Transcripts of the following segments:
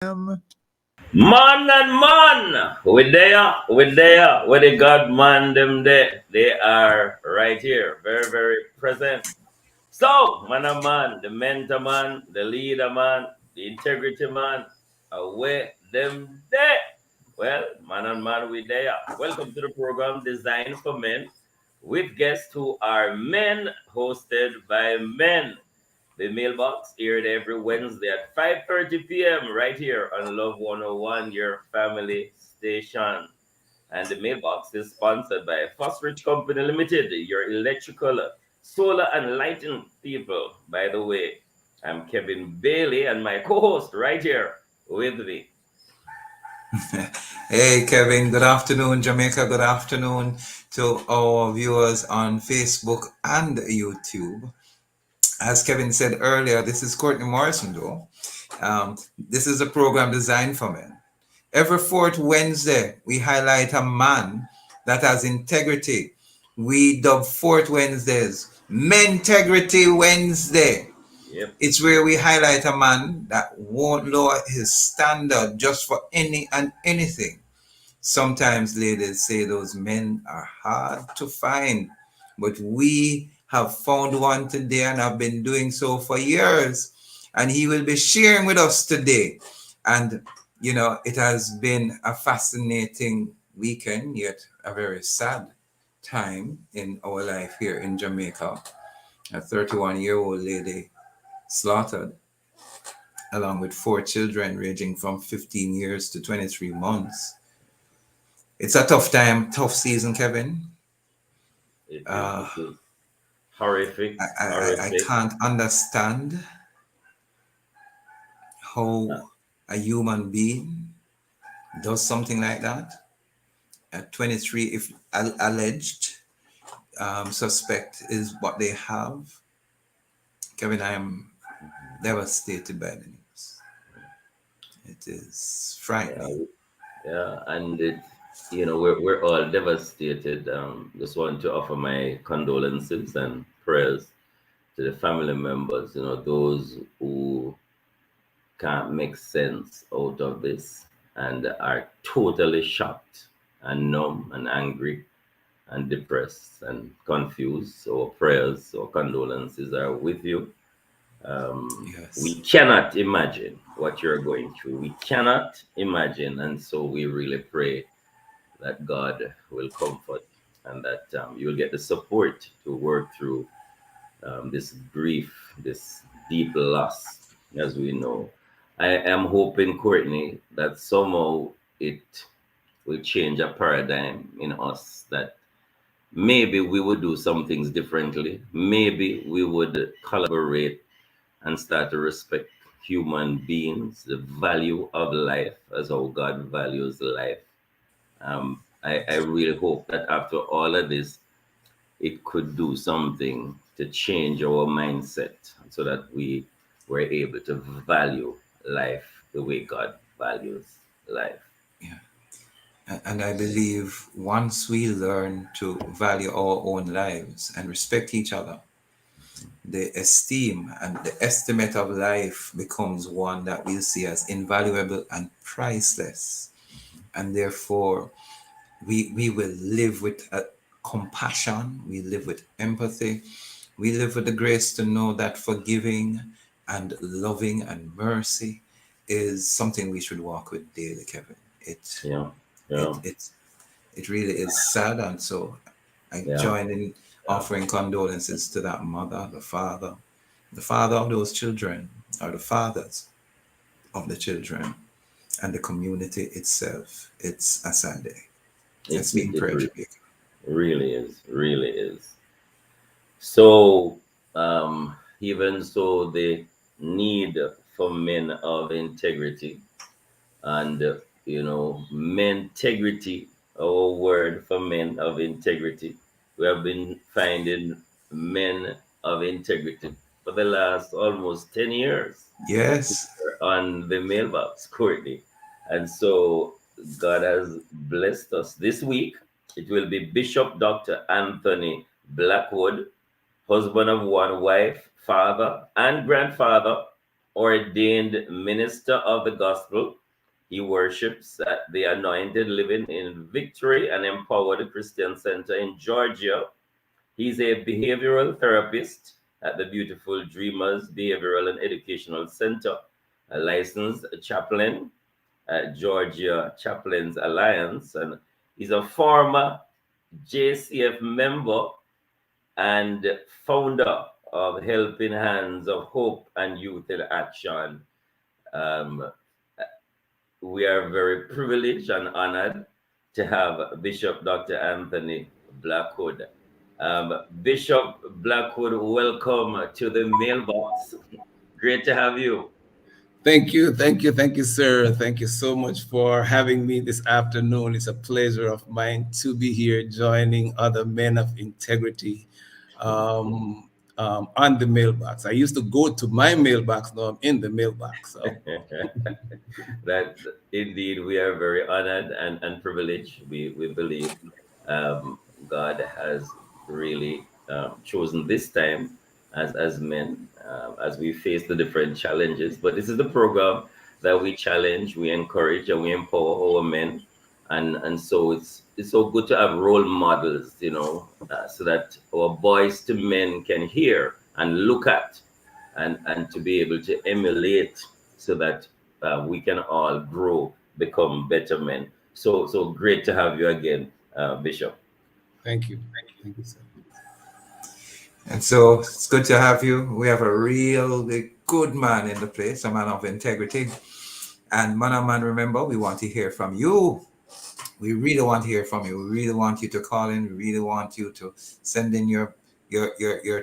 am. Man and man, with the God man them there. They are right here, very, very present. So, man and man, the mentor man, the leader man, the integrity man, away them there. Well, man and man, we there. Welcome to the program designed for men with guests who are men, hosted by men. The mailbox aired every Wednesday at 5:30 p.m. right here on Love 101, your family station. And the mailbox is sponsored by Phosphorus Company Limited, your electrical, solar, and lighting people. By the way, I'm Kevin Bailey and my co-host right here with me. Hey, Kevin. Good afternoon, Jamaica. Good afternoon to our viewers on Facebook and YouTube. As Kevin said earlier, this is Courtney Morrison, though. This is a program designed for men. Every fourth Wednesday, we highlight a man that has integrity. We dub fourth Wednesdays Mentegrity Wednesday. Yep. It's where we highlight a man that won't lower his standard just for any and anything. Sometimes ladies say those men are hard to find, but we have found one today and have been doing so for years. And he will be sharing with us today. And, it has been a fascinating weekend, yet a very sad time in our life here in Jamaica. A 31-year-old lady slaughtered, along with four children ranging from 15 years to 23 months. It's a tough time, tough season, Kevin. It is. Uh, It is horrific. I Horrific. can't understand Uh, how a human being does something like that. At 23, if alleged suspect is what they have, Kevin, I am devastated by the news. It is yeah, frightening. yeah, and we're all devastated. Just want to offer my condolences and prayers to the family members, those who can't make sense out of this and are totally shocked and numb and angry and depressed and confused. So prayers or condolences are with you. We Yes. cannot imagine what you're going through. We cannot imagine. And so we really pray that God will comfort and that you'll get the support to work through this grief, this deep loss, as we know. I am hoping, Courtney, that somehow it will change a paradigm in us that maybe we would do some things differently. Maybe we would collaborate and start to respect human beings, the value of life as how God values life. I really hope that after all of this, it could do something to change our mindset so that we were able to value life the way God values life. Yeah. And I believe once we learn to value our own lives and respect each other, the esteem and the estimate of life becomes one that we'll see as invaluable and priceless. And therefore, we will live with compassion, we live with empathy, we live with the grace to know that forgiving and loving and mercy is something we should walk with daily, Kevin. Yeah, It, yeah, it, it really is sad. And so I yeah, join in yeah. offering condolences to that mother, the father of those children, or the fathers of the children, and the community itself. It's a sad day. It, Let's be it, in it prayer, re- Jamaica. really is, really is. So, even so, the need for men of integrity and, mentegrity, our word for men of integrity. We have been finding men of integrity for the last almost 10 years Yes. on the mailbox, Courtney. And so God has blessed us. This week, it will be Bishop Dr. Anthony Blackwood, husband of one wife, father and grandfather, ordained minister of the gospel. He worships at the Anointed Living in Victory and Empowered Christian Center in Georgia. He's a behavioral therapist at the beautiful Dreamers Behavioral and Educational Center, a licensed chaplain at Georgia Chaplains Alliance, and he's a former JCF member and founder of Helping Hands of Hope and Youth in Action. Um, we are very privileged and honored to have Bishop Dr. Anthony Blackwood. Bishop Blackwood, welcome to the mailbox. Great to have you. Thank you, sir. Thank you so much for having me this afternoon. It's a pleasure of mine to be here joining other men of integrity on the mailbox. I used to go to my mailbox, now I'm in the mailbox. So That indeed we are very honored and privileged. We believe um, God has really chosen this time as men as we face the different challenges. But this is the program that we challenge, we encourage, and we empower our men. And so it's so good to have role models, so that our boys to men can hear and look at and to be able to emulate so that we can all grow, become better men. So great to have you again, Bishop. thank you. Thank you, sir. And so it's good to have you. We have a really good man in the place, a man of integrity. And man, remember, we want to hear from you. We really want to hear from you. We really want you to call in. We really want you to send in your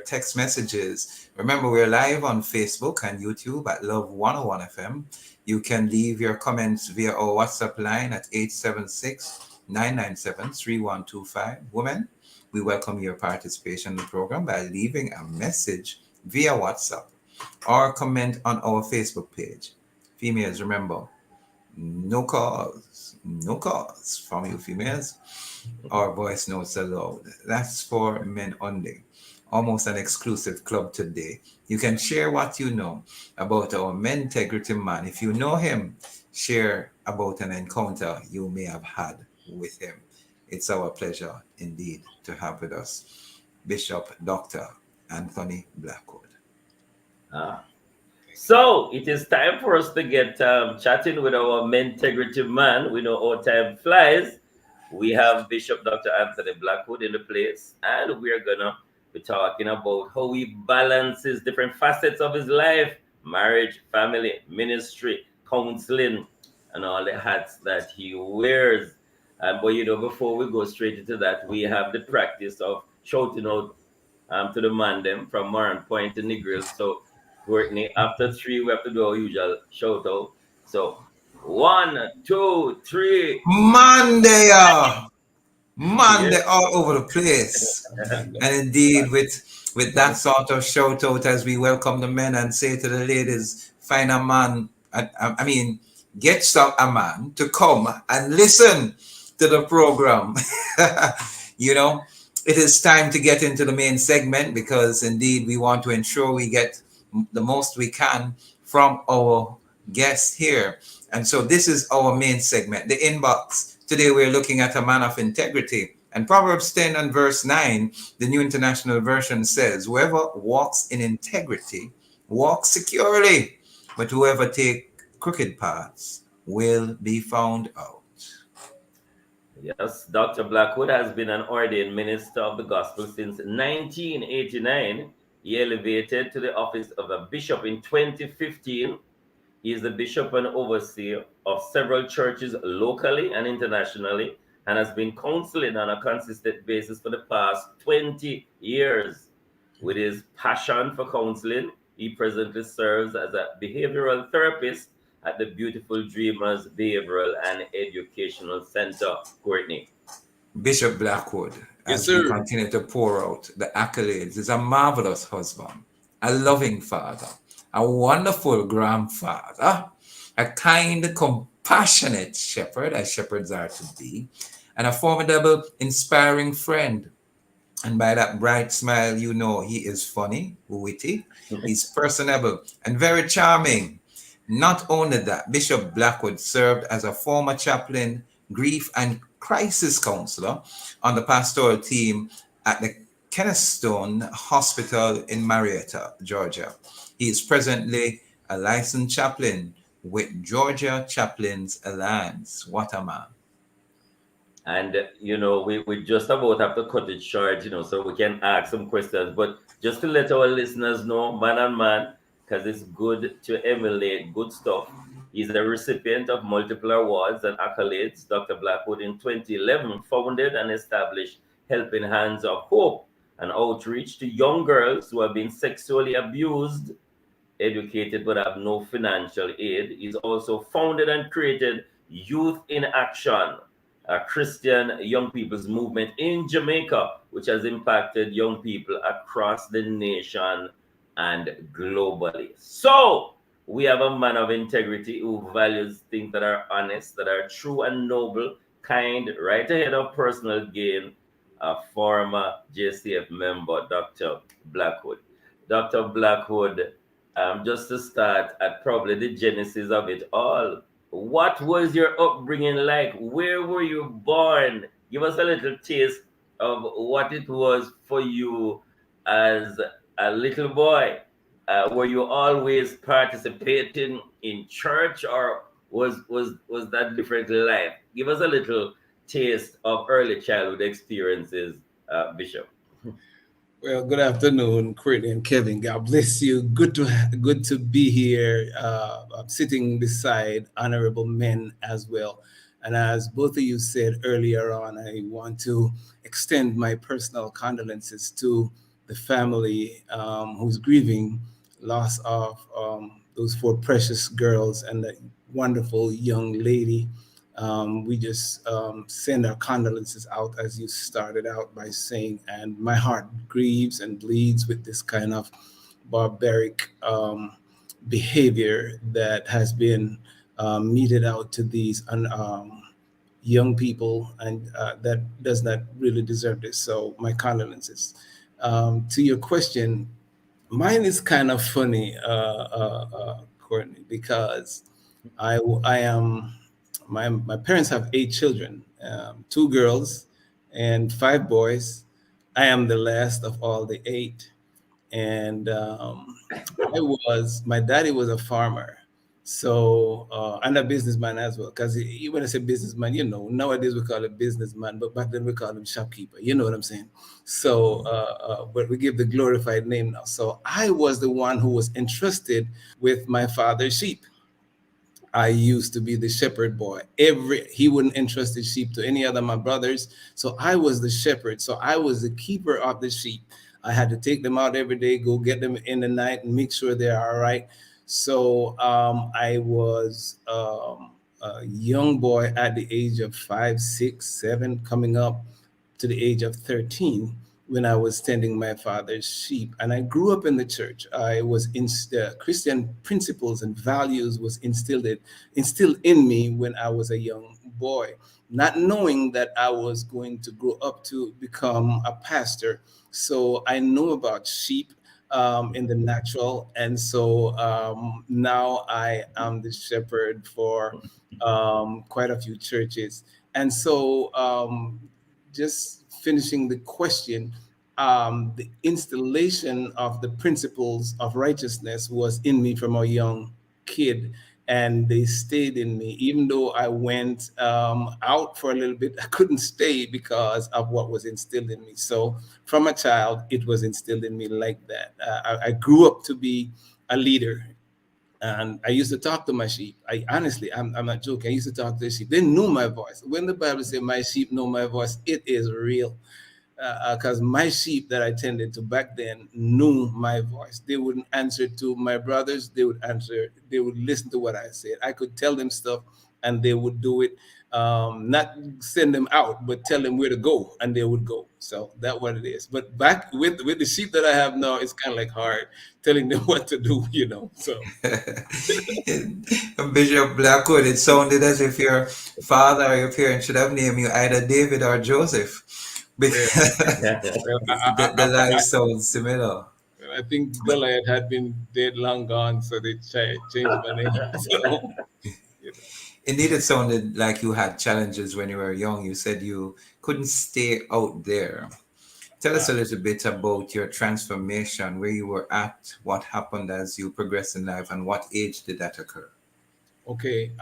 text messages. Remember, we're live on Facebook and YouTube at Love 101 FM. You can leave your comments via our WhatsApp line at 876-997-3125. Women, we welcome your participation in the program by leaving a message via WhatsApp or comment on our Facebook page. Females, remember, no calls from you females or voice notes allowed. That's for men only. Almost an exclusive club today. You can share what you know about our Mentegrity man. If you know him, share about an encounter you may have had with him. It's our pleasure indeed to have with us Bishop Dr. Anthony Blackwood. Ah. So it is time for us to get chatting with our Mentegrity man. We know our time flies. We have Bishop Dr. Anthony Blackwood in the place, and we're gonna be talking about how he balances different facets of his life: marriage, family, ministry, counseling, and all the hats that he wears. But before we go straight into that, we have the practice of shouting out to the man them from Moran Point to Negril. So Courtney, after three, we have to do our usual shout out. So 1, 2, 3. Monday, Yes. Monday all over the place. And And indeed, with that sort of shout out as we welcome the men and say to the ladies, find a man, I mean, get some a man to come and listen to the program. you know, it is time to get into the main segment because indeed we want to ensure we get the most we can from our guests here. And so this is our main segment, the inbox. Today we're looking at a man of integrity. And Proverbs 10 and verse 9, the New International Version says, whoever walks in integrity walks securely, but whoever take crooked paths will be found out. Yes, Dr. Blackwood has been an ordained minister of the gospel since 1989. He elevated to the office of a bishop in 2015. He is the bishop and overseer of several churches locally and internationally and has been counseling on a consistent basis for the past 20 years. With his passion for counseling, he presently serves as a behavioral therapist at the beautiful Dreamers Behavioral and Educational Center, Courtney. Bishop Blackwood, yes, as we sir. continue to pour out the accolades, is a marvelous husband, a loving father, a wonderful grandfather, a kind, compassionate shepherd, as shepherds are to be, and a formidable, inspiring friend. And by that bright smile, you know he is funny, witty, he's personable, and very charming. Not only that, Bishop Blackwood served as a former chaplain, grief and crisis counselor on the pastoral team at the Kennestone Hospital in Marietta, Georgia. He is presently a licensed chaplain with Georgia Chaplains Alliance. What a man. And we just about have to cut it short, so we can ask some questions. But just to let our listeners know, man and man, because it's good to emulate good stuff. He's a recipient of multiple awards and accolades. Dr. Blackwood in 2011 founded and established Helping Hands of Hope, an outreach to young girls who have been sexually abused, educated but have no financial aid. He's also founded and created Youth in Action, a Christian young people's movement in Jamaica, which has impacted young people across the nation and globally. So, we have a man of integrity who values things that are honest, that are true and noble, kind, right ahead of personal gain, a former JCF member, Dr. Blackwood. Dr. Blackwood, just to start at probably the genesis of it all, what was your upbringing like? Where were you born? Give us a little taste of what it was for you as a little boy. Were you always participating in church, or was that different life? Give us a little taste of early childhood experiences, Bishop. Well, good afternoon, Courtney and Kevin. God bless you. Good to be here. I'm sitting beside honorable men as well. And as both of you said earlier on, I want to extend my personal condolences to the family who's grieving loss of those four precious girls and that wonderful young lady. We just send our condolences out, as you started out by saying, and my heart grieves and bleeds with this kind of barbaric behavior that has been meted out to these young people, and that does not really deserve this. So, my condolences. To your question, mine is kind of funny, Courtney, because I am my parents have 8 children, 2 girls and 5 boys. I am the last of all the 8, and my daddy was a farmer, so and a businessman as well. Because when I say businessman, nowadays we call it businessman, but back then we called him shopkeeper. You know what I'm saying? So, but we give the glorified name now. So I was the one who was entrusted with my father's sheep. I used to be the shepherd boy. He wouldn't entrust his sheep to any other of my brothers, so I was the shepherd. So I was the keeper of the sheep. I had to take them out every day, go get them in the night, and make sure they're all right. So I was a young boy at the age of 5, 6, 7, coming up to the age of 13 when I was tending my father's sheep. And I grew up in the church. I was in Christian principles and values was instilled in me when I was a young boy, not knowing that I was going to grow up to become a pastor. So I know about sheep in the natural. And so now I am the shepherd for quite a few churches. And so just finishing the question, the installation of the principles of righteousness was in me from a young kid, and they stayed in me. Even though I went out for a little bit, I couldn't stay because of what was instilled in me. So from a child, it was instilled in me like that. I grew up to be a leader. And I used to talk to my sheep. I'm not joking. I used to talk to the sheep. They knew my voice. When the Bible says my sheep know my voice, it is real. Because my sheep that I tended to back then knew my voice. They wouldn't answer to my brothers. They would listen to what I said. I could tell them stuff and they would do it. Not send them out, but tell them where to go and they would go. So that's what it is. But back with the sheep that I have now, it's kind of like hard telling them what to do. So Bishop Blackwood, it sounded as if your father or your parents should have named you either David or Joseph. Well, well, The life sounds similar. I think But Goliath had been dead long gone, so they changed my name. So, you know. indeed, it sounded like you had challenges when you were young. You said you couldn't stay out there. Tell us Uh, a little bit about your transformation, where you were at, what happened as you progressed in life, and what age did that occur? okay.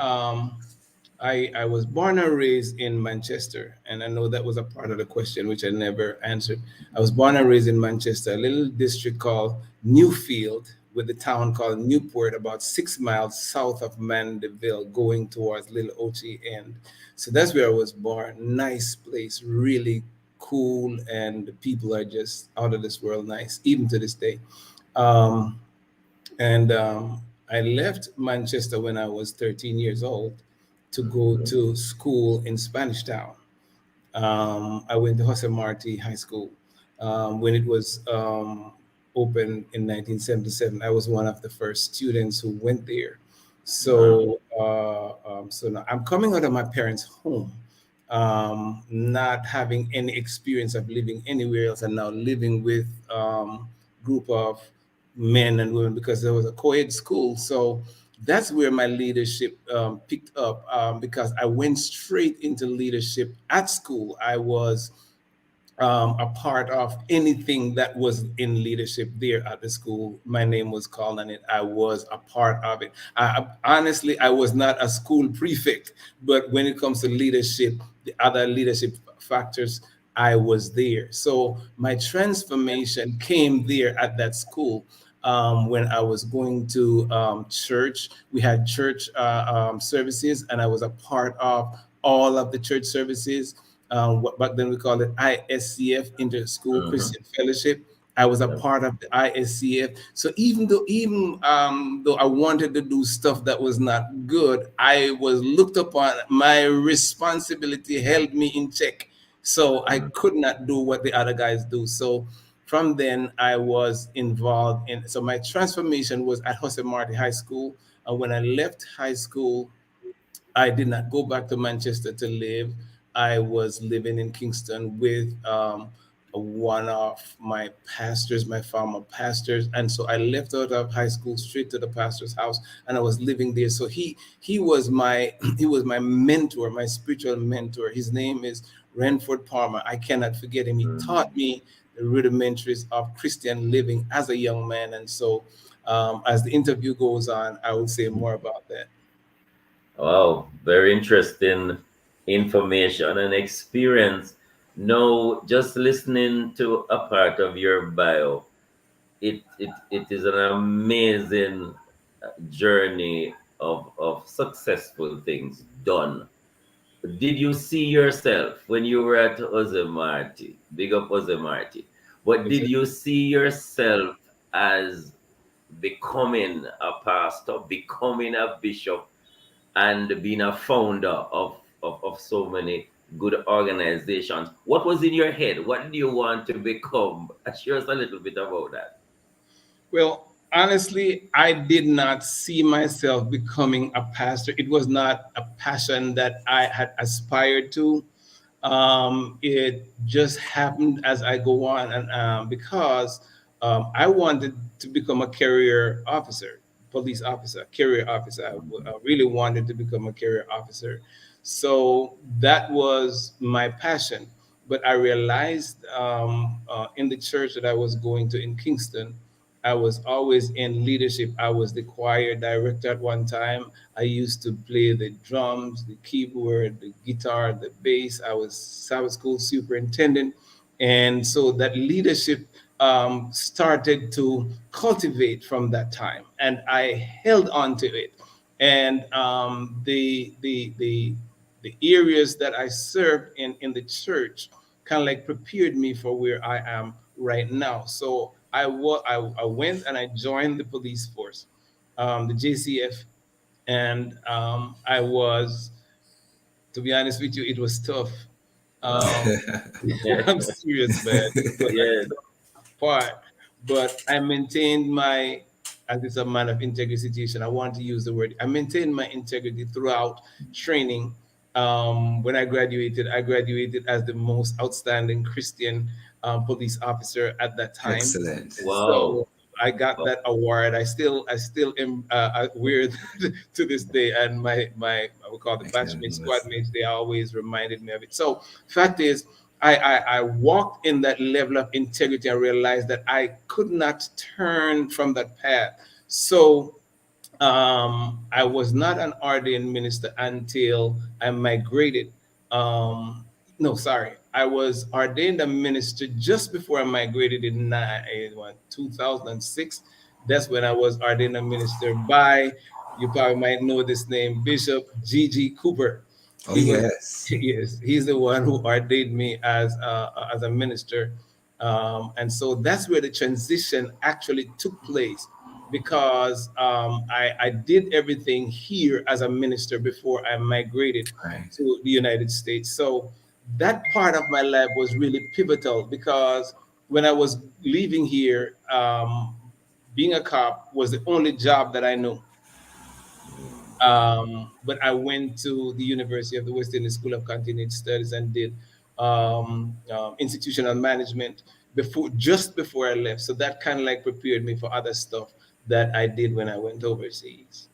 I was born and raised in Manchester, and I know that was a part of the question which I never answered. I was born and raised in Manchester, a little district called Newfield, with the town called Newport, about 6 miles south of Mandeville, going towards Little Ochi End. So that's where I was born. Nice place, really cool, and the people are just out of this world nice, even to this day. Um, and I left Manchester when I was 13 years old to go Mhm. to school in Spanish Town. I went to Jose Marti High School when it was opened in 1977. I was one of the first students who went there. Wow. So now I'm coming out of my parents' home, not having any experience of living anywhere else, and now living with group of men and women because there was a co-ed school. So that's where my leadership picked up because I went straight into leadership at school. I was a part of anything that was in leadership there at the school. My name was called on it. I was a part of it. Honestly, I was not a school prefect, but when it comes to leadership, the other leadership factors, I was there. So my transformation came there at that school. When I was going to church, we had church services, and I was a part of all of the church services. What back then we called it ISCF, Inter School Mhm. Christian Fellowship. I was a Yeah. part of the ISCF. So even though I wanted to do stuff that was not good, I was looked upon. My responsibility held me in check, so I Mhm. could not do what the other guys do. So from then I was involved in. So my transformation was at Jose Marti High School. And when I left high school, I did not go back to Manchester to live. I was living in Kingston with one of my pastors, my former pastors, and so I left out of high school straight to the pastor's house, and I was living there. So he was my he was my mentor, my spiritual mentor. His name is Renford Palmer. I cannot forget him. He Mhm. taught me the rudimentaries of Christian living as a young man, and so as the interview goes on, I will say more about that. Wow, very interesting information and experience. No, just listening to a part of your bio, it is an amazing journey of successful things done. Did you see yourself when you were at Ozemarti? Big up Ozemarti. But Yes, did sir. you see yourself as becoming a pastor, becoming a bishop, and being a founder of so many good organizations? What was in your head? What did you want to become? Share us a little bit about that. Well, honestly, I did not see myself becoming a pastor. It was not a passion that I had aspired to. It just happened as I go on, and because I wanted to become a career officer, police officer, career officer. I really wanted to become a career officer, so that was my passion. But I realized in the church that I was going to in Kingston, I was always in leadership. I was the choir director at one time. I used to play the drums, the keyboard, the guitar, the bass. I was Sabbath school superintendent. And so that leadership started to cultivate from that time. And I held on to it. And the areas that I served in the church kind of like prepared me for where I am right now. So I went and I joined the police force, the JCF, and I was, to be honest with you, it was tough. Um, Wow. Yeah. I'm serious, man. It was a Yeah. tough part, but I maintained my, as it's a man of integrity situation, I want to use the word, I maintained my integrity throughout training. When I graduated as the most outstanding Christian police officer at that time. Excellent. So Wow. I got that award. I still am wear to this day, and my I would call the I can batchmates, squad understand. mates, they always reminded me of it. So fact is, I walked in that level of integrity and realized that I could not turn from that path. So I was not an ordained minister until I migrated. No, sorry, I was ordained a minister just before I migrated in 2006. That's when I was ordained a minister by, you probably might know this name, Bishop G.G. Cooper. Oh, He was, yes. yes, he's the one who ordained me as a minister, and so that's where the transition actually took place because I did everything here as a minister before I migrated Right. to the United States. So that part of my life was really pivotal because when I was leaving here, being a cop was the only job that I knew. But I went to the University of the West Indies School of Continuing Studies and did institutional management just before I left. So that kind of like prepared me for other stuff that I did when I went overseas.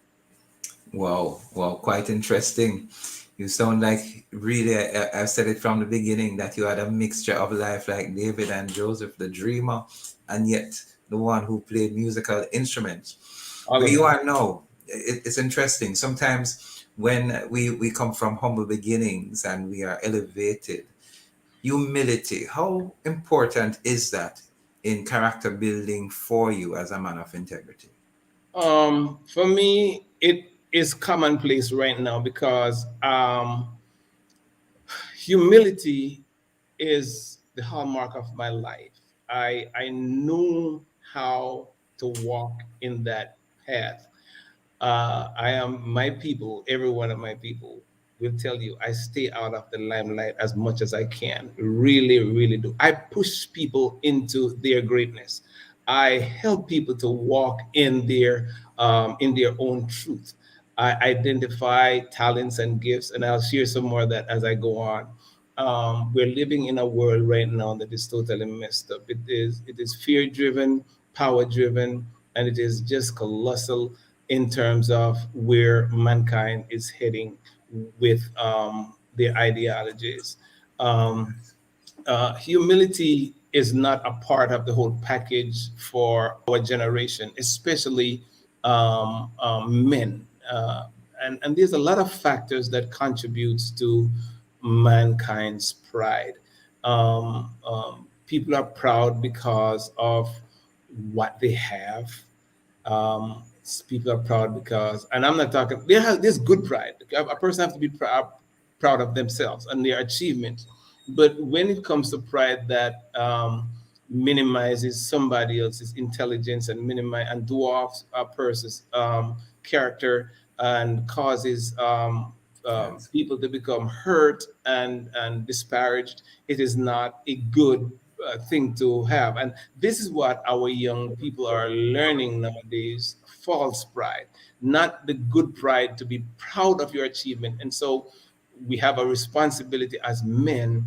Wow, wow, quite interesting. You sound like really, I've said it from the beginning that you had a mixture of life like David and Joseph, the dreamer, and yet the one who played musical instruments. All Where of you that. are now, it's interesting. Sometimes when we come from humble beginnings and we are elevated, humility, how important is that in character building for you as a man of integrity? For me, it is commonplace right now because humility is the hallmark of my life. I knew how to walk in that path. I am my people, every one of my people will tell you I stay out of the limelight as much as I can. Really, really do. I push people into their greatness. I help people to walk in their own truth. I identify talents and gifts, and I'll share some more of that as I go on. We're living in a world right now that is totally messed up. It is fear driven, power driven, and it is just colossal in terms of where mankind is heading with their ideologies. Um, Humility is not a part of the whole package for our generation, especially men. And there's a lot of factors that contributes to mankind's pride. People are proud because of what they have. People are proud because, and I'm not talking. There's good pride. A person has to be proud of themselves and their achievements. But when it comes to pride that minimizes somebody else's intelligence and minimize and dwarfs a person's character and causes Yes. people to become hurt and disparaged, it is not a good thing to have. And this is what our young people are learning nowadays: false pride, not the good pride to be proud of your achievement. And so we have a responsibility as men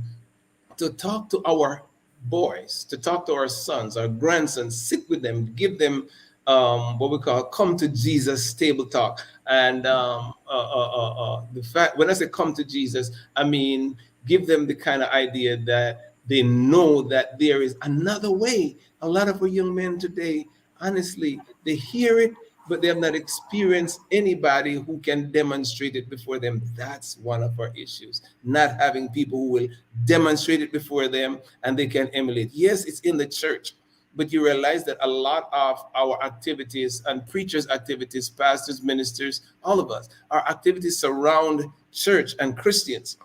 to talk to our boys, to talk to our sons, our grandsons, sit with them, give them what we call come to Jesus table talk. And the fact, when I say come to Jesus, I mean give them the kind of idea that they know that there is another way. A lot of our young men today, honestly, they hear it, but they have not experienced anybody who can demonstrate it before them. That's one of our issues. Not having people who will demonstrate it before them and they can emulate. Yes, it's in the church, but you realize that a lot of our activities and preachers' activities, pastors, ministers, all of us, our activities surround church and Christians.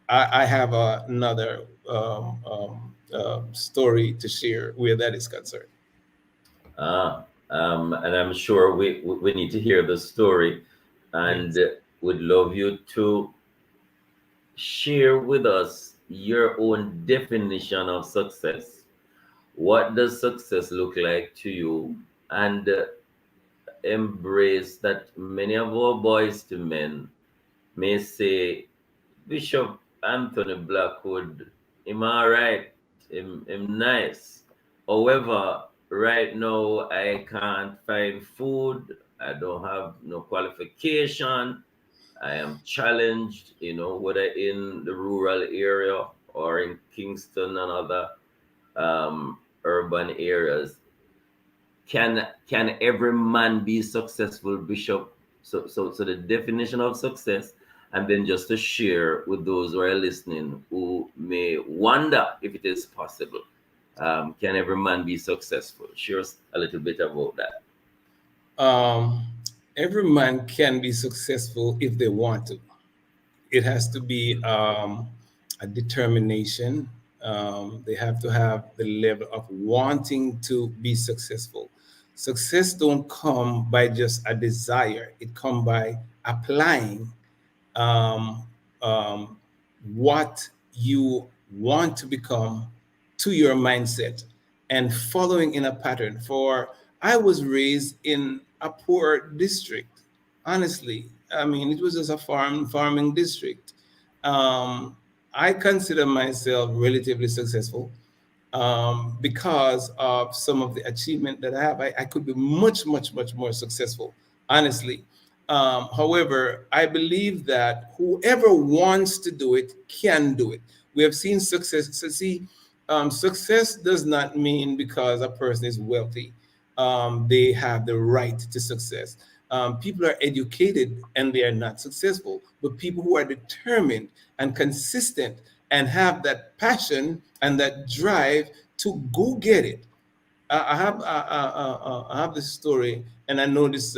I have another story to share where that is concerned. Ah, and I'm sure we need to hear the story, and Yes. would love you to share with us your own definition of success. What does success look like to you? And embrace that many of our boys to men may say Bishop Anthony Blackwood, him alright, him nice. However, right now I can't find food. I don't have no qualification. I am challenged, whether in the rural area or in Kingston and other urban areas. Can every man be successful, Bishop? So the definition of success, and then just to share with those who are listening who may wonder if it is possible. Can every man be successful? Share us a little bit about that. Um, every man can be successful if they want to. It has to be a determination. They have to have the level of wanting to be successful. Success don't come by just a desire. It come by applying um, um, what you want to become to your mindset and following in a pattern. For I was raised in a poor district. Honestly, I mean, it was just a farming district. Um, I consider myself relatively successful because of some of the achievement that I have. I could be much more successful, honestly. However, I believe that whoever wants to do it can do it. We have seen success. So see, success does not mean because a person is wealthy, they have the right to success. People are educated and they are not successful, but people who are determined and consistent and have that passion and that drive to go get it. I have this story, and I know this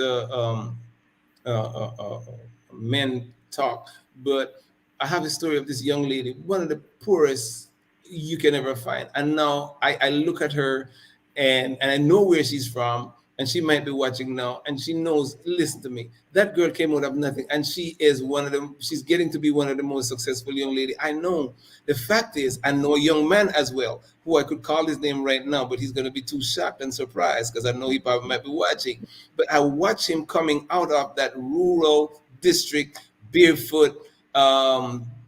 men talk, but I have a story of this young lady, one of the poorest you can ever find. And now I look at her and I know where she's from, and she might be watching now, and she knows, listen to me. That girl came out of nothing, and she is one of them, she's getting to be one of the most successful young lady I know. The fact is, I know a young man as well, who I could call his name right now, but he's gonna be too shocked and surprised because I know he probably might be watching. But I watch him coming out of that rural district barefoot,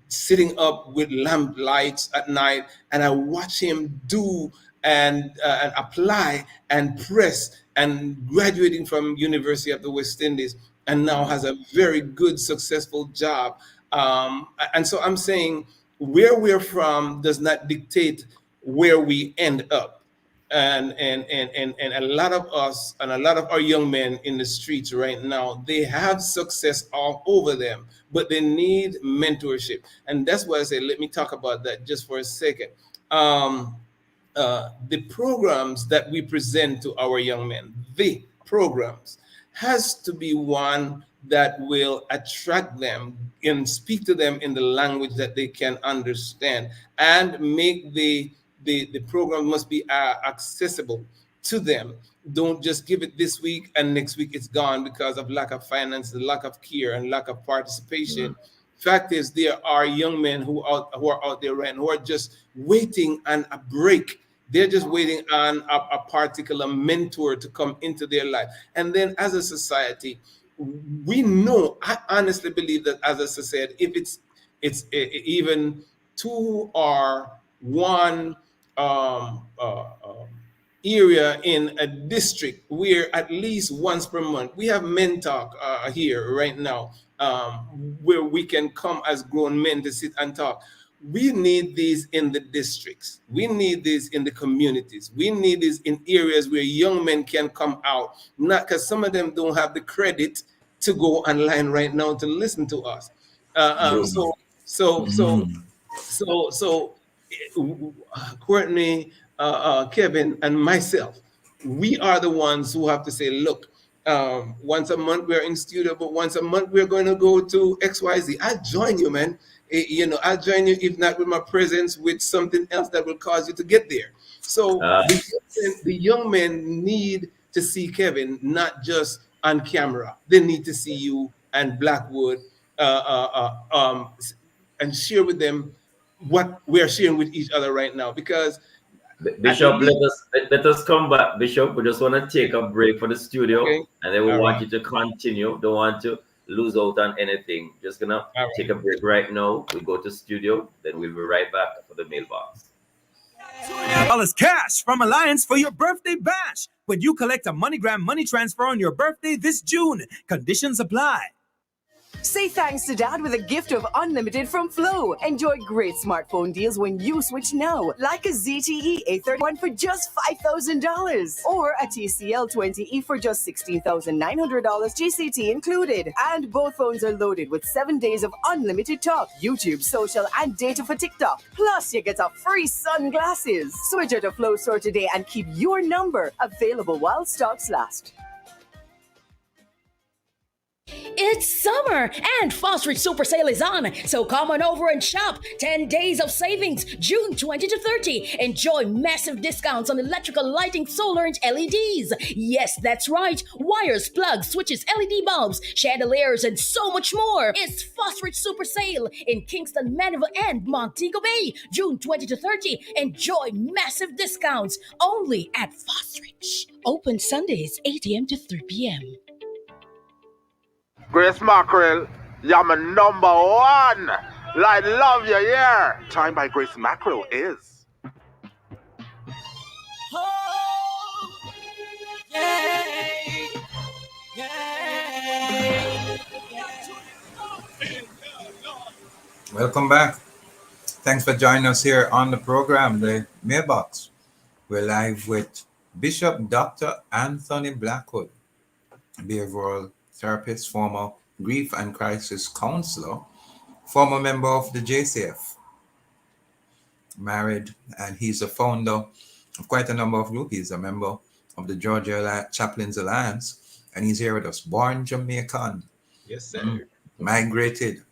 sitting up with lamp lights at night, and I watch him do and apply and press and graduating from University of the West Indies, and now has a very good, successful job. And so I'm saying where we're from does not dictate where we end up. And a lot of us and a lot of our young men in the streets right now, they have success all over them, but they need mentorship. And that's why I say, let me talk about that just for a second. um, the programs that we present to our young men, the programs, has to be one that will attract them and speak to them in the language that they can understand, and make the program must be accessible to them. Don't just give it this week and next week it's gone because of lack of finance, lack of care, and lack of Mm. participation. Fact is, there are young men who are out there right now, who are just waiting on a break. They're just waiting on a particular mentor to come into their life. And then as a society, we know, I honestly believe that as a society, if even two or one area in a district where at least once per month we have men talk here right now, where we can come as grown men to sit and talk. We need these in the districts, we need these in the communities, we need these in areas where young men can come out, not because some of them don't have the credit to go online right now to listen to us. True. So so so Courtney, Kevin, and myself, we are the ones who have to say, look, once a month we're in studio, but once a month we're going to go to XYZ. I'll join you, man. I'll join you, if not with my presence, with something else that will cause you to get there. So Uh, the young men need to see Kevin, not just on camera. They need to see you and Blackwood, and share with them what we are sharing with each other right now. Because at Bishop, least, let us come back. Bishop, we just want to take a break for the studio, okay, and then we all want right, you to continue. Don't want to lose out on anything. Just gonna All take right. a break right now. We go to studio, then we'll be right back for the mailbox. Dollars cash from Alliance for your birthday bash when you collect a MoneyGram money transfer on your birthday this June. Conditions apply. Say thanks to Dad with a gift of unlimited from Flow. Enjoy great smartphone deals when you switch now, like a ZTE A31 for just $5,000 or a TCL 20E for just $16,900 GCT included. And both phones are loaded with 7 days of unlimited talk, YouTube, social, and data for TikTok. Plus, you get a free sunglasses. Switch out to Flow store today and keep your number available while stocks last. It's summer and Phosphorus Super Sale is on, so come on over and shop. 10 days of savings, June 20 to 30. Enjoy massive discounts on electrical lighting, solar, and LEDs. Yes, that's right. Wires, plugs, switches, LED bulbs, chandeliers, and so much more. It's Phosphorus Super Sale in Kingston, Mandeville, and Montego Bay, June 20 to 30. Enjoy massive discounts only at Phosphorus. Open Sundays, 8 a.m. to 3 p.m. Grace Mackerel, you're my number one. Like, love you, yeah. Time by Grace Mackerel is. Welcome back. Thanks for joining us here on the program, the Mailbox. We're live with Bishop Dr. Anthony Blackwood, behavioral therapist, former grief and crisis counselor, former member of the JCF, married, and he's a founder of quite a number of groups. He's a member of the Georgia Chaplains Alliance, and he's here with us. Born Jamaican, Yes, sir. migrated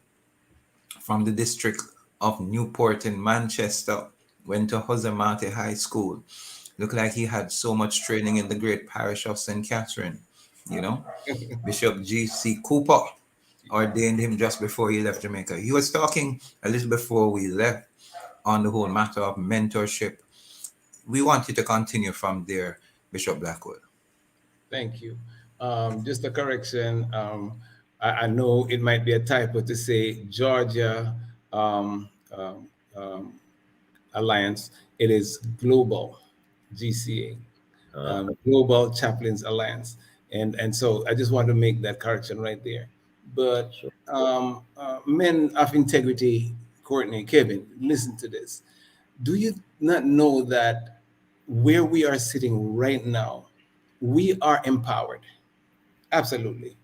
from the district of Newport in Manchester, went to Jose Marte High School. Looked like he had so much training in the great parish of St. Catherine. You know, Bishop G.C. Cooper ordained him just before he left Jamaica. He was talking a little before we left on the whole matter of mentorship. We want you to continue from there, Bishop Blackwood. Thank you. Just a correction. I know it might be a typo to say Georgia Alliance. It is Global GCA, Global Chaplains Alliance. And so I just want to make that correction right there. But men of integrity, Courtney, Kevin, listen to this. Do you not know that where we are sitting right now, we are empowered? Absolutely.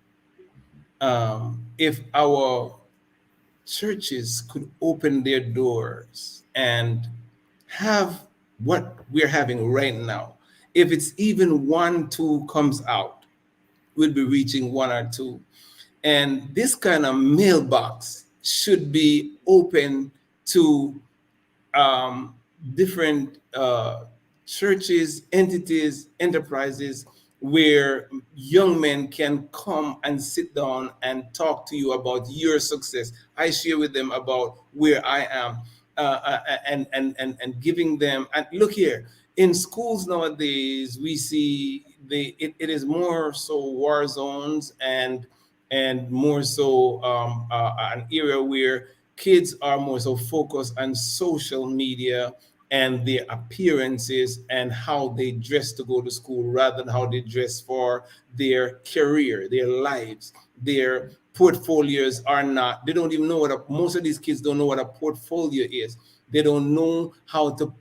If our churches could open their doors and have what we're having right now, if it's even 1, 2 comes out, we'll be reaching 1 or 2. And this kind of mailbox should be open to different churches, entities, enterprises, where young men can come and sit down and talk to you about your success. I share with them about where I am, and giving them. And look here, in schools nowadays, we see it is more so war zones and more so an area where kids are more so focused on social media and their appearances and how they dress to go to school rather than how they dress for their career, their lives. Their portfolios are not, they don't even know most of these kids don't know what a portfolio is. They don't know how to,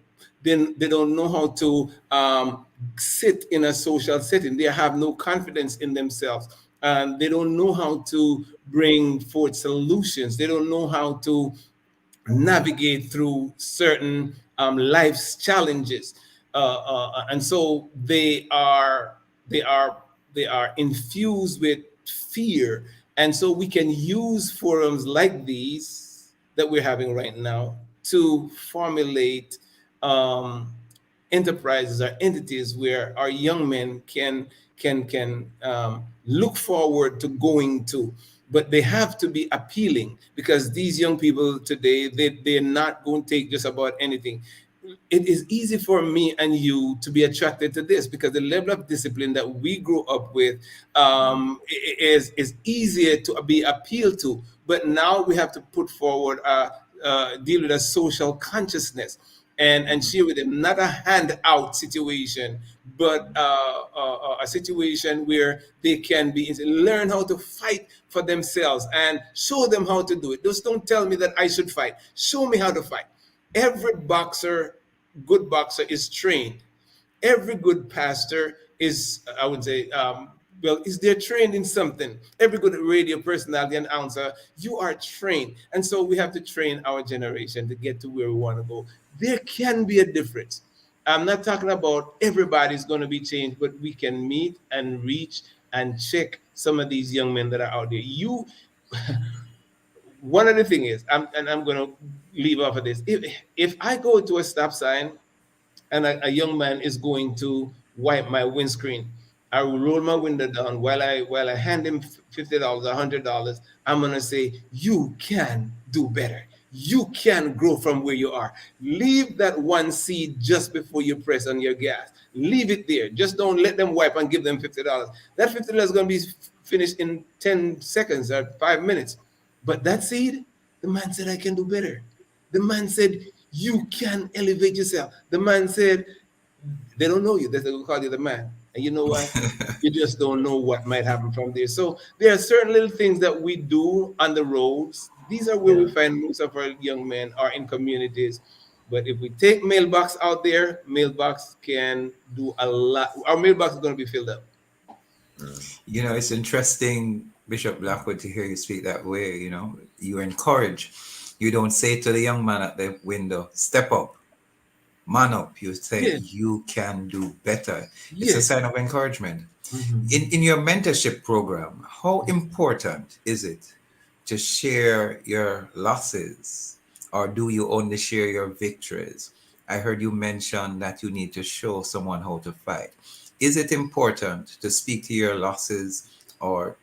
they don't know how to sit in a social setting. They have no confidence in themselves. And they don't know how to bring forth solutions. They don't know how to navigate through certain life's challenges, and so they are infused with fear. And so we can use forums like these that we're having right now to formulate enterprises or entities where our young men can look forward to going to. But they have to be appealing, because these young people today, they're not going to take just about anything. it is easy for me and you to be attracted to this because the level of discipline that we grew up with is easier to be appealed to. But now we have to put forward deal with a social consciousness and share with them not a handout situation, but a situation where they can be learn how to fight for themselves and show them how to do it. Just don't tell me that I should fight. Show me how to fight. Every good boxer is trained. Every good pastor is, I would say, well, is they're trained in something. Every good radio personality and announcer, you are trained. And so we have to train our generation to get to where we want to go. There can be a difference. I'm not talking about everybody's going to be changed, but we can meet and reach and check some of these young men that are out there. One of the thing is, I'm going to leave off of this. If I go to a stop sign and a young man is going to wipe my windscreen, I will roll my window down while I hand him $50, $100. I'm gonna say, you can do better. You can grow from where you are. Leave that one seed just before you press on your gas. Leave it there. Just don't let them wipe and give them $50. That $50 is gonna be finished in 10 seconds or 5 minutes. But that seed, the man said, I can do better. The man said, you can elevate yourself. The man said, they don't know you. They will call you the man. And you know what? You just don't know what might happen from there. So there are certain little things that we do on the roads. These are where we find most of our young men are in communities. But if we take mailbox out there, mailbox can do a lot. Our mailbox is going to be filled up. It's interesting, Bishop Blackwood, to hear you speak that way. You encourage. You don't say to the young man at the window, step up, man up. You say, you can do better. It's a sign of encouragement. In your mentorship program, how important is it to share your losses, or do you only share your victories? I heard you mention that you need to show someone how to fight. Is it important to speak to your losses or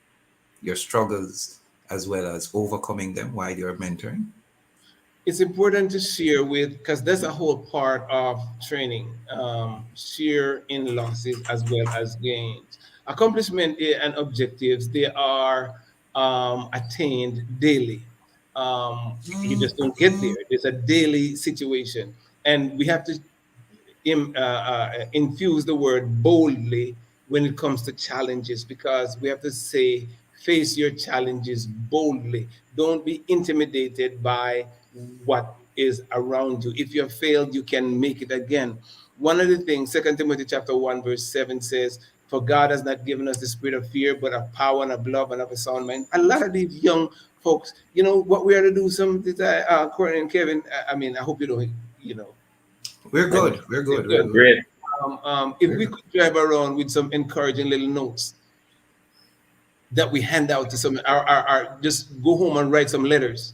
your struggles as well as overcoming them while you're mentoring? It's important to share with, because that's a whole part of training. Share in losses as well as gains. Accomplishment and objectives, they are attained daily. You just don't get there. There's a daily situation, and we have to infuse the word boldly when it comes to challenges, because we have to say, face your challenges boldly. Don't be intimidated by what is around you. If you have failed, you can make it again. One of the things, 2 Timothy chapter 1, verse 7 says, for God has not given us the spirit of fear, but of power and of love and of a sound mind. A lot of these young folks, what we are to do, Courtney and Kevin, I hope you don't, We're good. We're good. We're good. Great. If we could drive around with some encouraging little notes that we hand out to some, or just go home and write some letters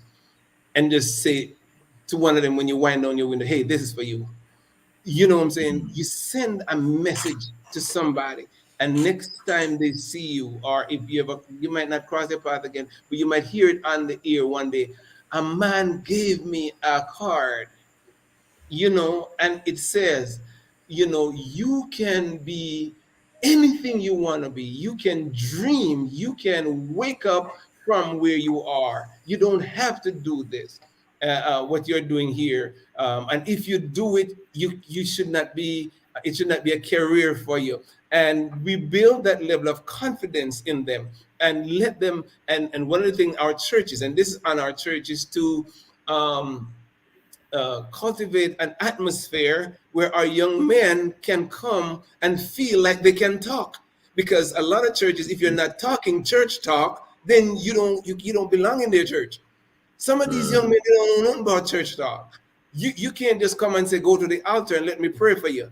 and just say to one of them when you wind down your window, hey, this is for you. You know what I'm saying? You send a message to somebody, and next time they see you, or if you might not cross their path again, but you might hear it on the ear one day. A man gave me a card, and it says, you can be anything you want to be. You can dream. You can wake up from where you are. You don't have to do this, what you're doing here. And if you do it, you should not be. It should not be a career for you. And we build that level of confidence in them, and let them. And one of the things our churches, and this is on our churches to cultivate an atmosphere where our young men can come and feel like they can talk. Because a lot of churches, if you're not talking church talk, then you don't belong in their church. Some of these young men, they don't know nothing about church talk. You can't just come and say, go to the altar and let me pray for you.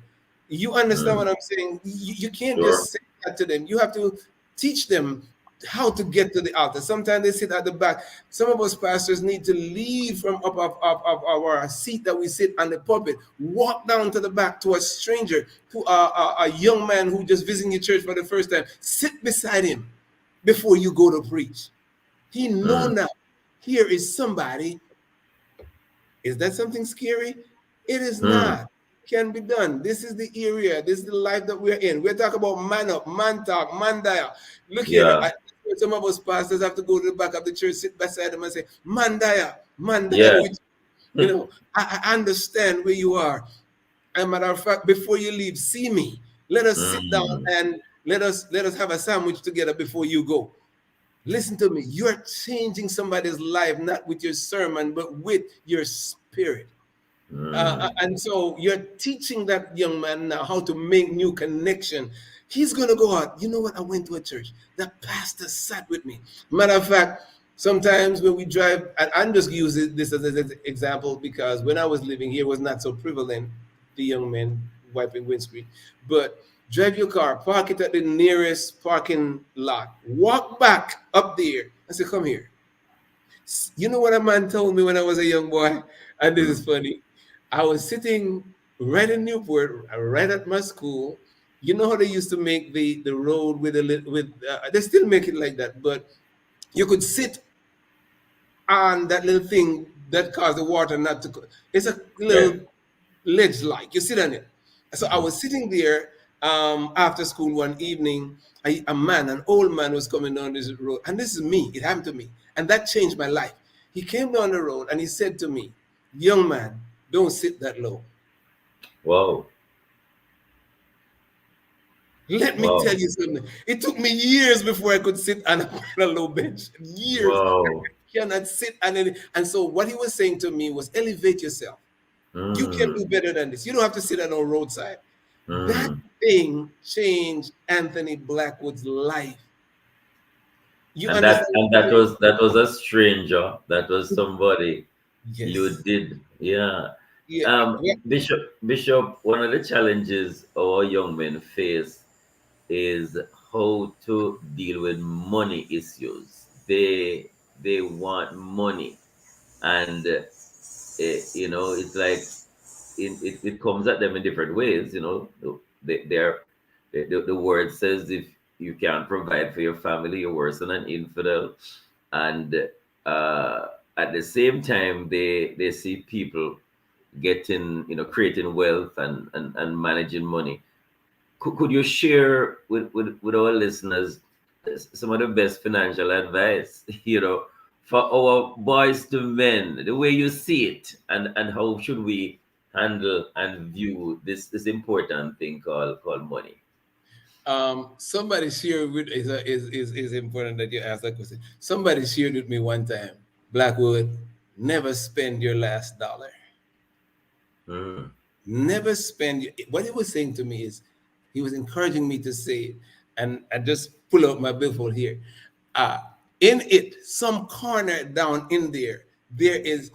You understand what I'm saying? You can't just say that to them. You have to teach them how to get to the altar. Sometimes they sit at the back. Some of us pastors need to leave from up our seat that we sit on the pulpit, walk down to the back to a stranger, to a young man who just visiting your church for the first time. Sit beside him before you go to preach. He know now, here is somebody. Is that something scary? It is Mm. not. Can be done. This is the area. This is the life that we're in. We're talking about man up, man talk, man dial. Look here. Yeah. Some of us pastors have to go to the back of the church, sit beside them, and say, "Man dial, man dial." Yeah. Which, I understand where you are. As a matter of fact, before you leave, see me. Let us sit down Mm. and let us have a sandwich together before you go. Listen to me. You're changing somebody's life not with your sermon, but with your spirit. Mm. And so you're teaching that young man now how to make new connection. He's gonna go out. You know what? I went to a church. The pastor sat with me. Matter of fact, sometimes when we drive, and I'm just using this as an example because when I was living here, it was not so prevalent. The young men wiping windscreen, but drive your car, park it at the nearest parking lot, walk back up there, and say, "Come here." You know what a man told me when I was a young boy? And this is Mm. funny. I was sitting right in Newport, right at my school. You know how they used to make the road with they still make it like that, but you could sit on that little thing that caused the water not to. It's a Yeah. little ledge like you sit on it. So I Mhm. was sitting there after school one evening. A man, an old man, was coming down this road, and this is me. It happened to me, and that changed my life. He came down the road and he said to me, "Young man, don't sit that low." Wow. Let me tell Wow. you something. It took me years before I could sit on a low bench. Years. Wow. I cannot sit on any. And so what he was saying to me was, elevate yourself. You can Mm. do better than this. You don't have to sit on a roadside. That Mm. thing changed Anthony Blackwood's life. You And that understand and what I mean? that was a stranger. That was somebody you Yes. did. Yeah. Yeah. Yeah. Bishop, one of the challenges our young men face is how to deal with money issues. They want money, and it's like it comes at them in different ways. The word says if you can't provide for your family, you're worse than an infidel, and uh, at the same time, they see people getting, creating wealth and managing money. Could you share with our listeners some of the best financial advice, for our boys to men, the way you see it, and how should we handle and view this important thing called money? Somebody shared with is important that you ask that question. Somebody shared with me one time, Blackwood, never spend your last dollar. Mm. Never spend what he was saying to me is he was encouraging me to say it. And I just pull out my billfold here. Uh in it, some corner down in there is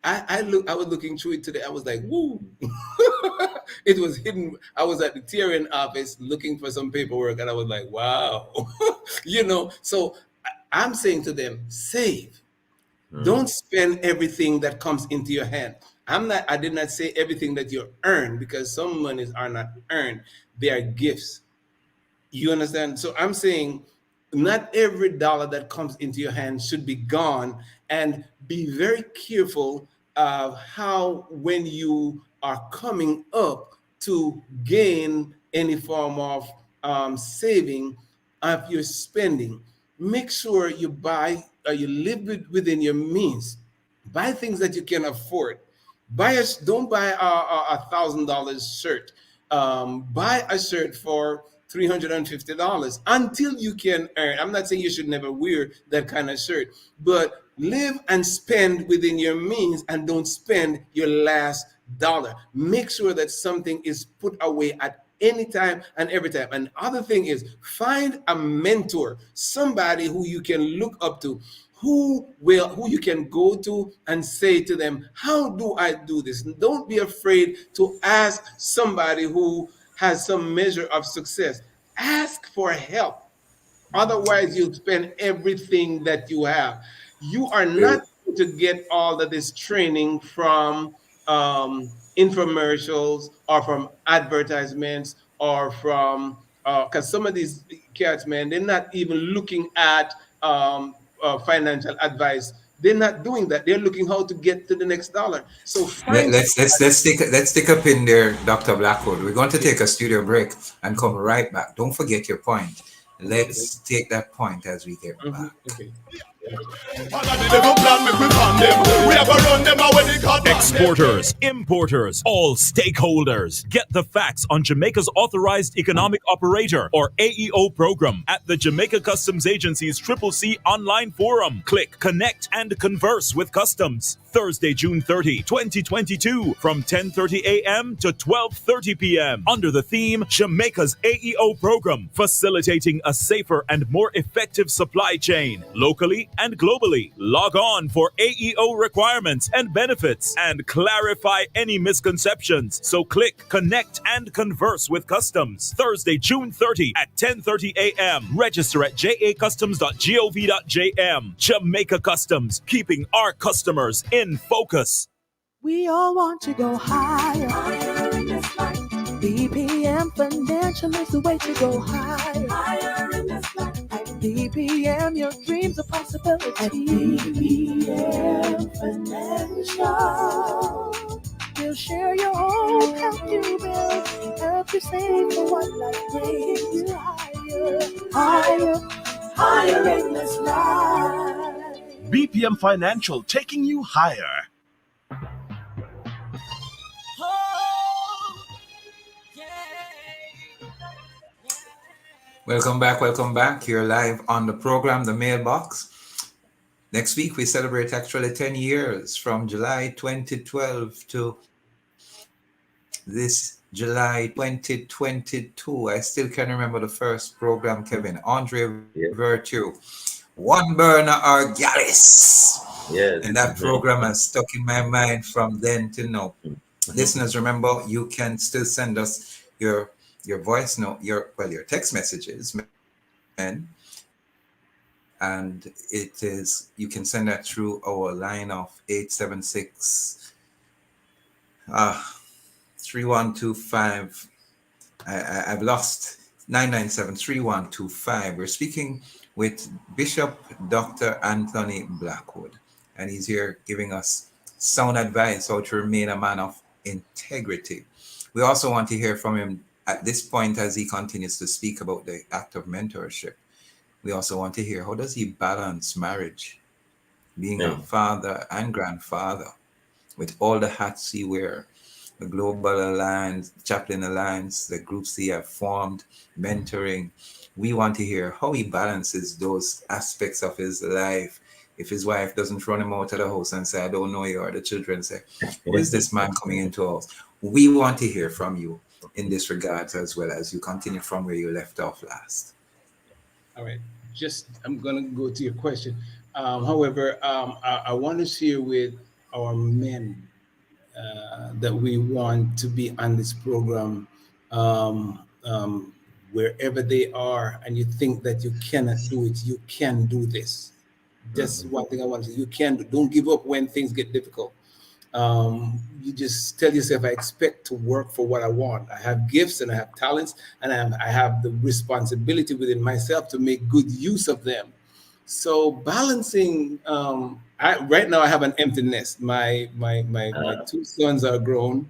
I was looking through it today. I was like, woo. It was hidden. I was at the Tyrion office looking for some paperwork, and I was like, wow. So I'm saying to them, save. Mm. Don't spend everything that comes into your hand. I did not say everything that you earn because some monies are not earned. They are gifts. You understand? So I'm saying not every dollar that comes into your hand should be gone, and be very careful of how when you are coming up to gain any form of saving of your spending. Make sure you buy or you live within your means. Buy things that you can afford. Don't buy a $1,000 shirt. Buy a shirt for $350 until you can earn. I'm not saying you should never wear that kind of shirt, but live and spend within your means and don't spend your last dollar. Make sure that something is put away at any time and every time. And other thing is find a mentor, somebody who you can look up to, who you can go to and say to them, how do I do this? Don't be afraid to ask somebody who has some measure of success. Ask for help. Otherwise, you'll spend everything that you have. You are not going to get all of this training from infomercials or from advertisements or from because some of these cats, man, they're not even looking at financial advice. They're not doing that. They're looking how to get to the next dollar. So Let, find let's stick up in there, Dr. Blackwood. We're going to yeah. take a studio break and come right back. Don't forget your point. Okay. Let's take that point as we get back. Okay. Gotcha. Exporters, importers, all stakeholders. Get the facts on Jamaica's Authorized Economic Operator or AEO program at the Jamaica Customs Agency's Triple C online forum. Click Connect and Converse with Customs. Thursday, June 30, 2022 from 10:30 a.m. to 12:30 p.m. under the theme Jamaica's AEO program, facilitating a safer and more effective supply chain locally and globally. Log on for AEO requirements and benefits and clarify any misconceptions. So click Connect and Converse with Customs. Thursday, June 30 at 10:30 a.m. Register at jacustoms.gov.jm. Jamaica Customs, keeping our customers in focus. We all want to go higher. BPM Financial is the way to go higher. At BPM, your dreams are possibility. At BPM Financial, we'll share your hope, help you build, help you save for what life brings you higher in this life. BPM Financial, taking you higher. Welcome back, welcome back. You're live on the program, The Mailbox. Next week, we celebrate actually 10 years from July 2012 to this July 2022. I still can remember the first program, Kevin. Andre Virtue, One Burner or Gallus. Yes. And that program has stuck in my mind from then to now. Listeners, remember, you can still send us your voice note, your text messages, and it is, you can send that through our line of 876 3125. I've lost 997-3125. We're speaking with Bishop Dr. Anthony Blackwood, and he's here giving us sound advice how to remain a man of integrity. We also want to hear from him at this point as he continues to speak about the act of mentorship. We also want to hear, how does he balance marriage, being a father and grandfather, with all the hats he wears, the Global Alliance, Chaplain Alliance, the groups he have formed, mentoring. We want to hear how he balances those aspects of his life. If his wife doesn't run him out of the house and say, I don't know you, or the children say, who is this man coming into our house? We want to hear from you in this regard, as well as you continue from where you left off last. All right. I'm going to go to your question. However, I want to share with our men that we want to be on this program, wherever they are, and you think that you cannot do it, you can do this. That's one thing I want to say. You can do. Don't give up when things get difficult. You just tell yourself, I expect to work for what I want. I have gifts and I have talents, and I have the responsibility within myself to make good use of them. So balancing, right now I have an empty nest. My two sons are grown,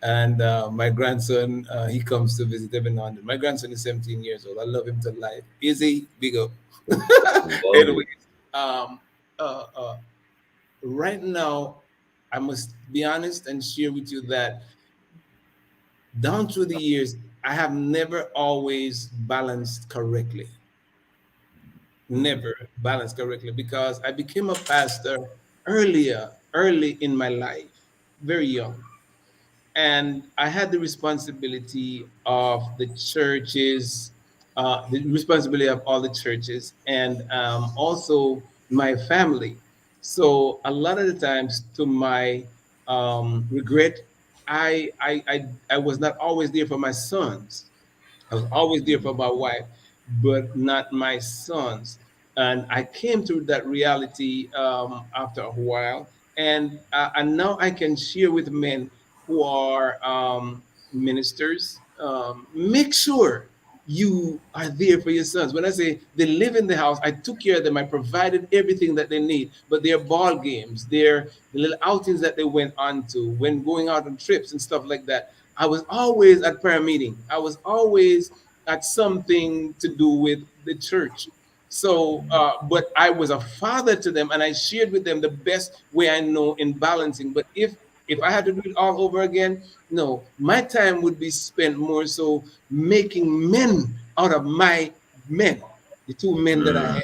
and my grandson, he comes to visit every now and then. My grandson is 17 years old. I love him to life. Izzy, big up. Anyway, right now, I must be honest and share with you that down through the years, I have never always balanced correctly. Never balanced correctly, because I became a pastor early in my life, very young. And I had the responsibility of the churches, the responsibility of all the churches, and also my family. So a lot of the times, to my regret, I was not always there for my sons. I was always there for my wife, but not my sons. And I came to that reality after a while, and now I can share with men who are ministers. Make sure you are there for your sons. When I say they live in the house, I took care of them. I provided everything that they need. But their ball games, their the little outings that they went on to, when going out on trips and stuff like that, I was always at prayer meeting. I was always at something to do with the church. So, but I was a father to them, and I shared with them the best way I know in balancing. But if I had to do it all over again, no, my time would be spent more so making men out of my men, the two men that I Mm, have.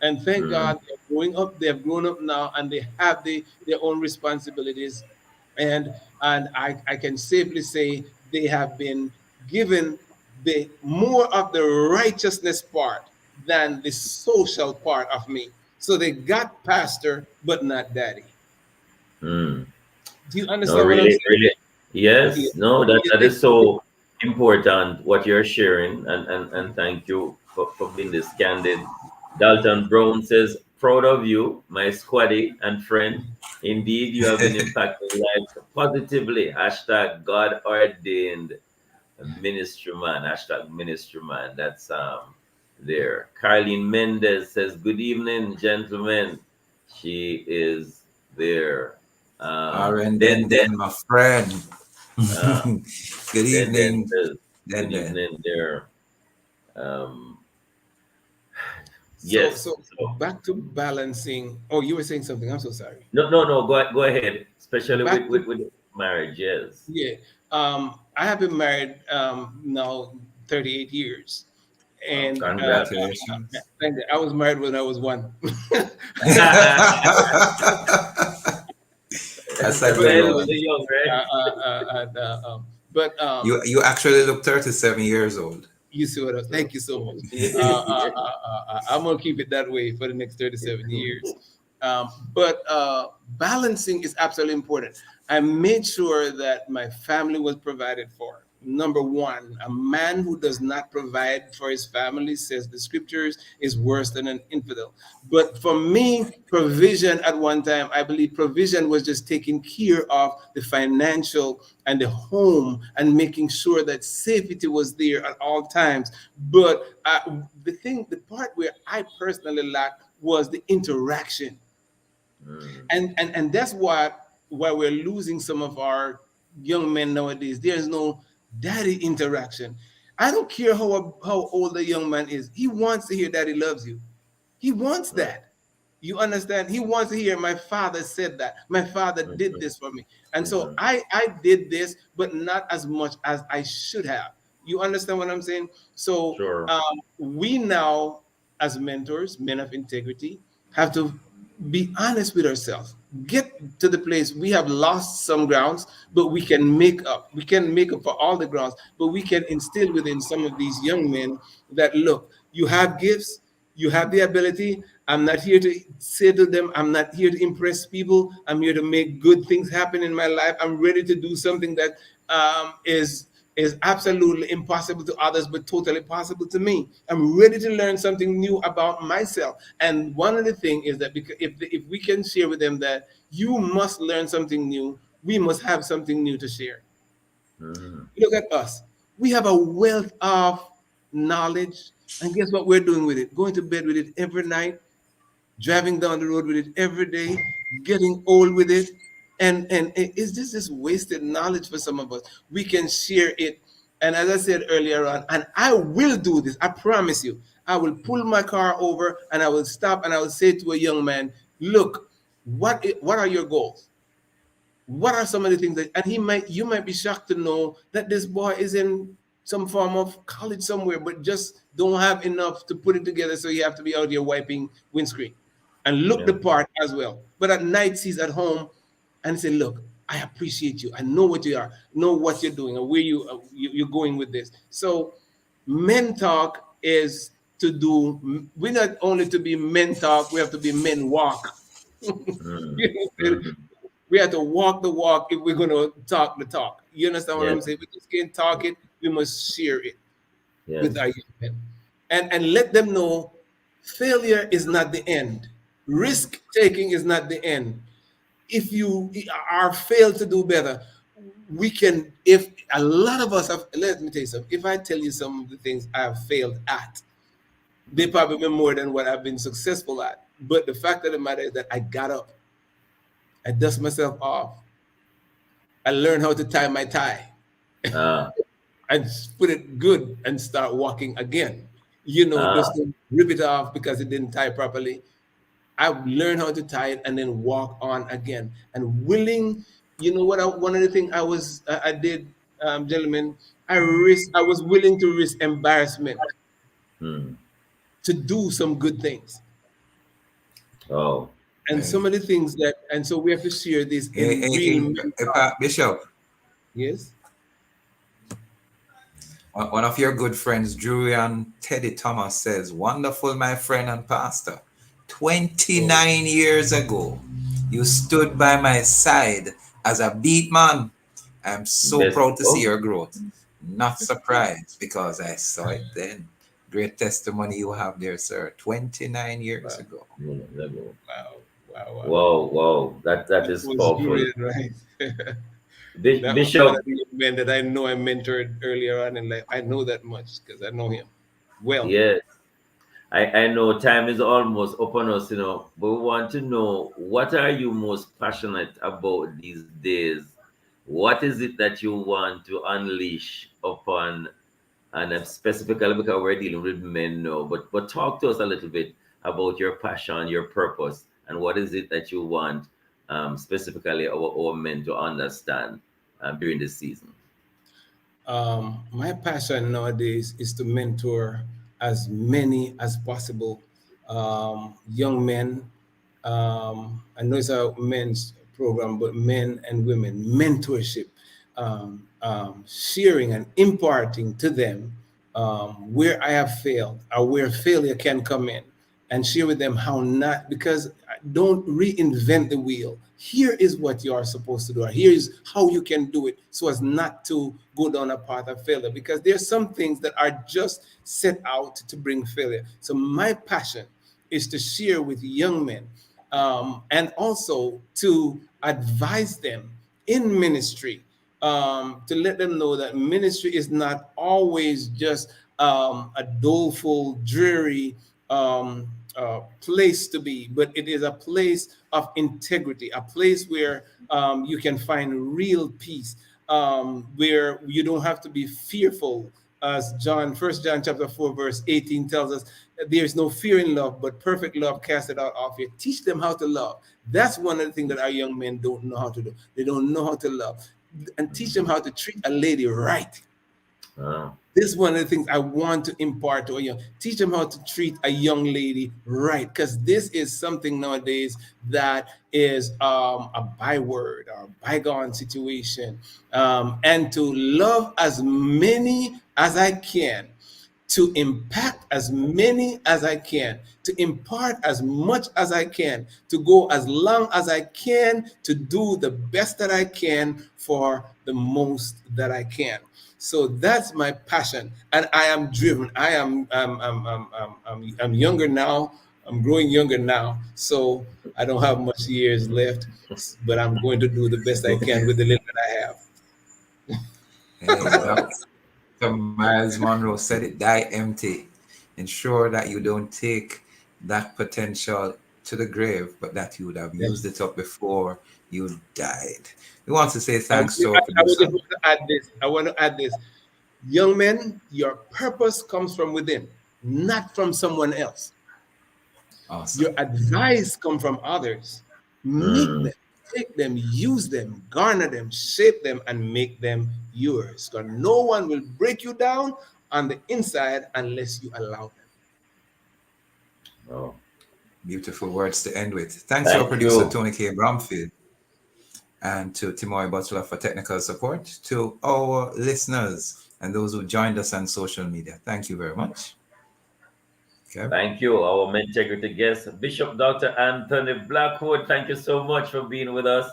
And thank mm, God they're growing up, they have grown up now, and they have their own responsibilities. And I can safely say they have been given the more of the righteousness part than the social part of me. So they got pastor, but not daddy. mm. Do you No, understand what I'm really, saying? really. Yeah. Yes. No, Yeah, that is so important what you're sharing, and thank you for being this candid. Dalton Brown says, proud of you, my squaddy and friend. Indeed, you have been impacting lives positively. Hashtag God ordained ministry man. Hashtag ministry man. That's there. Carlene Mendez says, good evening, gentlemen. She is there. RN Then Den Den, my friend. uh, Good then evening, says, Den good Den. evening there. Um, So, yes. so So back to balancing. Oh, you were saying something. I'm so sorry. no. Go ahead. Especially Back to with marriage. Yes. yeah. I have been married now 38 years, Wow. and Congratulations. thank you. I was married when I was one. That's a But good Well, anyway, the one. young, uh, right? uh, uh, uh, uh, um, but You actually look 37 years old. you see what? So, Thank you so much. yeah. I'm gonna keep it that way for the next 37 years. But balancing is absolutely important. I made sure that my family was provided for. Number one, a man who does not provide for his family, says the scriptures, is worse than an infidel. But for me, provision at one time, I believe provision was just taking care of the financial and the home and making sure that safety was there at all times. But the part where I personally lacked was the interaction, Mm, and that's why we're losing some of our young men nowadays. There's no daddy interaction. I don't care how old the young man is. He wants to hear daddy loves you. He wants mm, that. You understand? He wants to hear my father said that. My father did mhm, this for me. And so mhm. I did this, but not as much as I should have. You understand what I'm saying? So Sure. we now, as mentors, men of integrity, have to be honest with ourselves. Get to the place we have lost some grounds, but we can make up. We can make up for all the grounds, but we can instill within some of these young men that look, you have gifts, you have the ability. I'm not here to say to them, I'm not here to impress people. I'm here to make good things happen in my life. I'm ready to do something that is absolutely impossible to others, but totally possible to me. I'm ready to learn something new about myself. And one of the things is that because if we can share with them that you must learn something new, we must have something new to share. Mm, Look at us. We have a wealth of knowledge. And guess what we're doing with it? Going to bed with it every night, driving down the road with it every day, getting old with it. And it's just this wasted knowledge for some of us. We can share it. And as I said earlier on, and I will do this, I promise you, I will pull my car over and I will stop and I will say to a young man, look, what are your goals? What are some of the things that, and you might be shocked to know that this boy is in some form of college somewhere, but just don't have enough to put it together. So you have to be out here wiping windscreen and look yeah. the part as well. But at night he's at home and say, look, I appreciate you. I know what you are, know what you're doing and where you're going with this. So men talk is to do, we're not only to be men talk, we have to be men walk. Mm, You know, mhm. we have to walk the walk if we're going to talk the talk. You understand what Yeah. I'm saying? We just can't talk it. We must share it Yes. with our young men, and let them know failure is not the end. Risk taking is not the end. If you are failed to do better, we can, if a lot of us have, let me tell you something, if I tell you some of the things I've failed at, they probably been more than what I've been successful at. But the fact of the matter is that I got up, I dust myself off, I learned how to tie my tie. Ah, And put it good and start walking again. ah, Just to rip it off because it didn't tie properly. I learned how to tie it and then walk on again. And willing, one of the things I did, gentlemen, I was willing to risk embarrassment hmm. to do some good things. Oh, And some Hey, of the things and so we have to share this hey, in real men talk. Bishop, Yes. one of your good friends, Julian Teddy Thomas, says, "Wonderful, my friend and pastor. Oh, 29 years ago, you stood by my side as a beat man. I'm so best. proud to see Oh, your growth. Not surprised because I saw it then. Great testimony you have there, sir. 29 years wow, ago." no, no. wow, wow, wow. Wow, wow. That That is was powerful. Julian, right? That was one Bishop, of the young men that I know I mentored earlier on in life. I know that much because I know him well. yes. I know time is almost upon us, but we want to know, what are you most passionate about these days? What is it that you want to unleash upon, and specifically because we're dealing with men now, but talk to us a little bit about your passion, your purpose, and what is it that you want, specifically our men to understand during this season. My passion nowadays is to mentor as many as possible young men. I know it's a men's program, but men and women mentorship, sharing and imparting to them where I have failed or where failure can come in, and share with them how not, because don't reinvent the wheel. Here is what you are supposed to do, or here is how you can do it so as not to go down a path of failure, because there's some things that are just set out to bring failure. So my passion is to share with young men, and also to advise them in ministry, to let them know that ministry is not always just a doleful, dreary place to be, but it is a place of integrity, a place where you can find real peace, where you don't have to be fearful. As First John chapter 4, verse 18 tells us, there is no fear in love, but perfect love casts it out of fear. Teach them how to love. That's one of the things that our young men don't know how to do. They don't know how to love. And teach them how to treat a lady right. Ah, This is one of the things I want to impart to a young. Teach them how to treat a young lady right, because this is something nowadays that is a byword or a bygone situation, and to love as many as I can, to impact as many as I can, to impart as much as I can, to go as long as I can, to do the best that I can for the most that I can. So that's my passion, and I am driven. I'm younger now. I'm growing younger now, so I don't have much years left, but I'm going to do the best I can with the little that I have. Hey, wow. Dr. Miles Monroe said it, die empty. Ensure that you don't take that potential to the grave, but that you would have used Yes. it up before you died. We want to say And thanks to our I would producer. just want to add this. I want to add this. Young men, your purpose comes from within, not from someone else. Your Awesome. advice comes from others. Meet Mm. them, take them, use them, garner them, shape them, and make them yours. Because no one will break you down on the inside unless you allow them. Oh, Beautiful words to end with. Thanks to our thank producer, you. Tony K. Bromfield, and to Timoy Butler for technical support, to our listeners and those who joined us on social media. Thank you very much. Okay. Thank you, our Mentegrity guest, Bishop Dr. Anthony Blackwood. Thank you so much for being with us.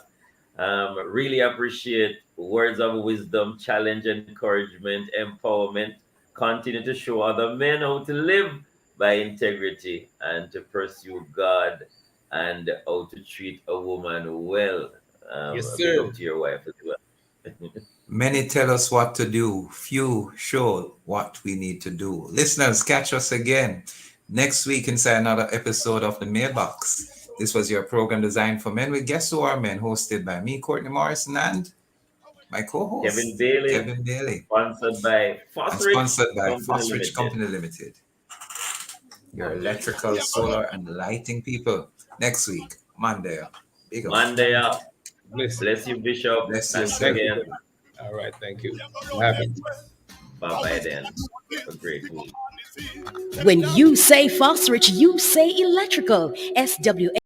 Really appreciate words of wisdom, challenge, encouragement, empowerment. Continue to show other men how to live by integrity and to pursue God, and how to treat a woman well. Yes, Big up sir. to your wife as well. Many tell us what to do, few show what we need to do. Listeners, catch us again next week inside another episode of The Mailbox. This was your program designed for men with Guess Who Are Men, hosted by me, Courtney Morrison, and my co-host, Kevin Bailey, Kevin Bailey, sponsored by and Fosrich sponsored by Company Fosrich Limited. Company Limited. Your electrical, solar, and lighting people. Next week, Monday. Big up. Monday up. Bless you. Bless you, Bishop. Bless you, Thanks sir. again. All right, thank you. What happened? Bye-bye then. Have a great week. When you say Fosrich, you say electrical. SWA.